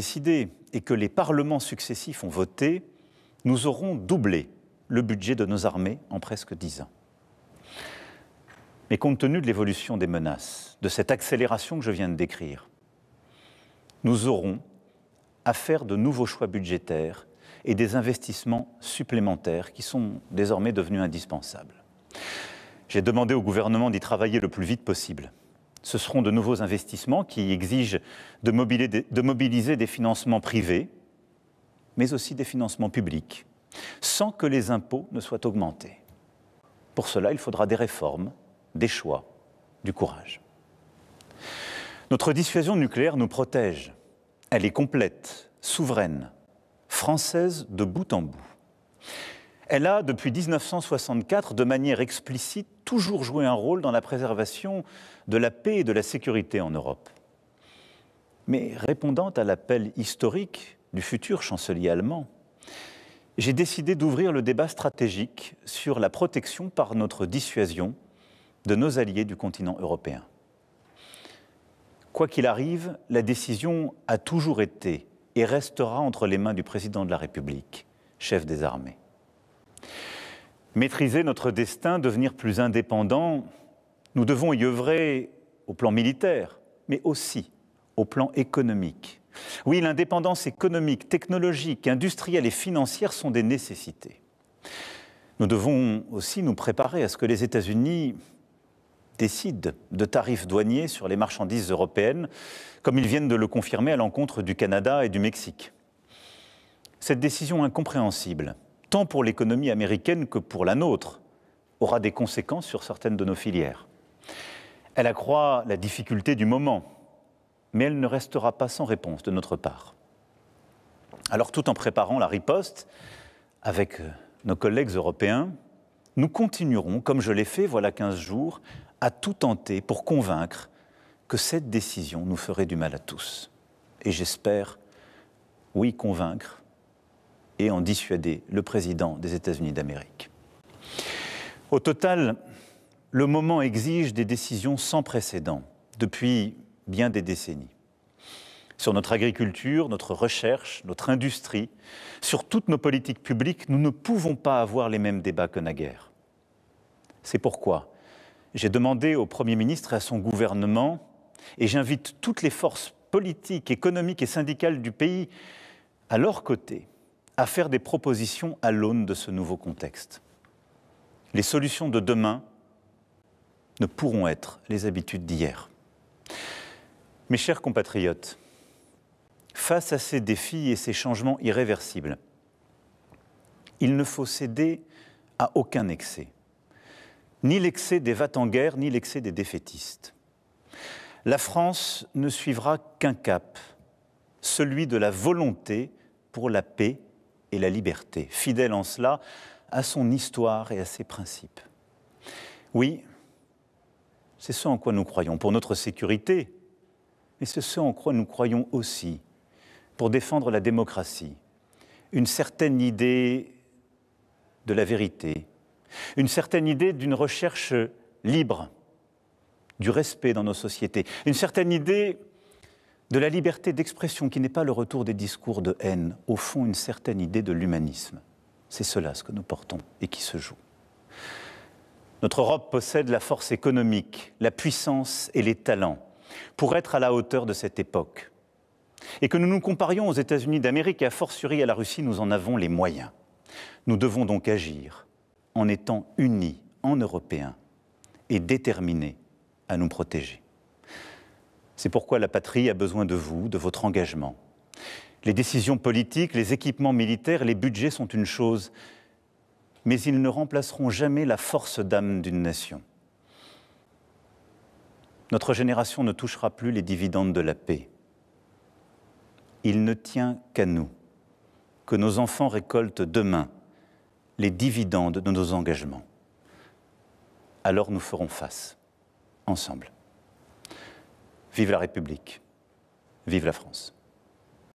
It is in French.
décidé et que les parlements successifs ont voté, nous aurons doublé le budget de nos armées en presque 10 ans. Mais compte tenu de l'évolution des menaces, de cette accélération que je viens de décrire, nous aurons à faire de nouveaux choix budgétaires et des investissements supplémentaires qui sont désormais devenus indispensables. J'ai demandé au gouvernement d'y travailler le plus vite possible. Ce seront de nouveaux investissements qui exigent de mobiliser des financements privés, mais aussi des financements publics, sans que les impôts ne soient augmentés. Pour cela, il faudra des réformes, des choix, du courage. Notre dissuasion nucléaire nous protège. Elle est complète, souveraine, française de bout en bout. Elle a, depuis 1964, de manière explicite, toujours joué un rôle dans la préservation de la paix et de la sécurité en Europe. Mais répondant à l'appel historique du futur chancelier allemand, j'ai décidé d'ouvrir le débat stratégique sur la protection par notre dissuasion de nos alliés du continent européen. Quoi qu'il arrive, la décision a toujours été et restera entre les mains du président de la République, chef des armées. Maîtriser notre destin, devenir plus indépendant, nous devons y œuvrer au plan militaire, mais aussi au plan économique. Oui, l'indépendance économique, technologique, industrielle et financière sont des nécessités. Nous devons aussi nous préparer à ce que les États-Unis décident de tarifs douaniers sur les marchandises européennes, comme ils viennent de le confirmer à l'encontre du Canada et du Mexique. Cette décision incompréhensible, tant pour l'économie américaine que pour la nôtre, aura des conséquences sur certaines de nos filières. Elle accroît la difficulté du moment, mais elle ne restera pas sans réponse de notre part. Alors, tout en préparant la riposte, avec nos collègues européens, nous continuerons, comme je l'ai fait voilà 15 jours, à tout tenter pour convaincre que cette décision nous ferait du mal à tous. Et j'espère, oui, convaincre et en dissuader le président des États-Unis d'Amérique. Au total, le moment exige des décisions sans précédent depuis bien des décennies. Sur notre agriculture, notre recherche, notre industrie, sur toutes nos politiques publiques, nous ne pouvons pas avoir les mêmes débats que naguère. C'est pourquoi j'ai demandé au Premier ministre et à son gouvernement, et j'invite toutes les forces politiques, économiques et syndicales du pays à leur côté, à faire des propositions à l'aune de ce nouveau contexte. Les solutions de demain ne pourront être les habitudes d'hier. Mes chers compatriotes, face à ces défis et ces changements irréversibles, il ne faut céder à aucun excès. Ni l'excès des va-t-en-guerre, ni l'excès des défaitistes. La France ne suivra qu'un cap, celui de la volonté pour la paix et la liberté, fidèle en cela à son histoire et à ses principes. Oui, c'est ce en quoi nous croyons pour notre sécurité, mais c'est ce en quoi nous croyons aussi pour défendre la démocratie, une certaine idée de la vérité, une certaine idée d'une recherche libre, du respect dans nos sociétés, une certaine idée de la liberté d'expression qui n'est pas le retour des discours de haine, au fond une certaine idée de l'humanisme. C'est cela ce que nous portons et qui se joue. Notre Europe possède la force économique, la puissance et les talents pour être à la hauteur de cette époque. Et que nous nous comparions aux États-Unis d'Amérique et a fortiori à la Russie, nous en avons les moyens. Nous devons donc agir en étant unis en Européens et déterminés à nous protéger. C'est pourquoi la patrie a besoin de vous, de votre engagement. Les décisions politiques, les équipements militaires, les budgets sont une chose, mais ils ne remplaceront jamais la force d'âme d'une nation. Notre génération ne touchera plus les dividendes de la paix. Il ne tient qu'à nous que nos enfants récoltent demain les dividendes de nos engagements. Alors nous ferons face, ensemble. Vive la République, vive la France.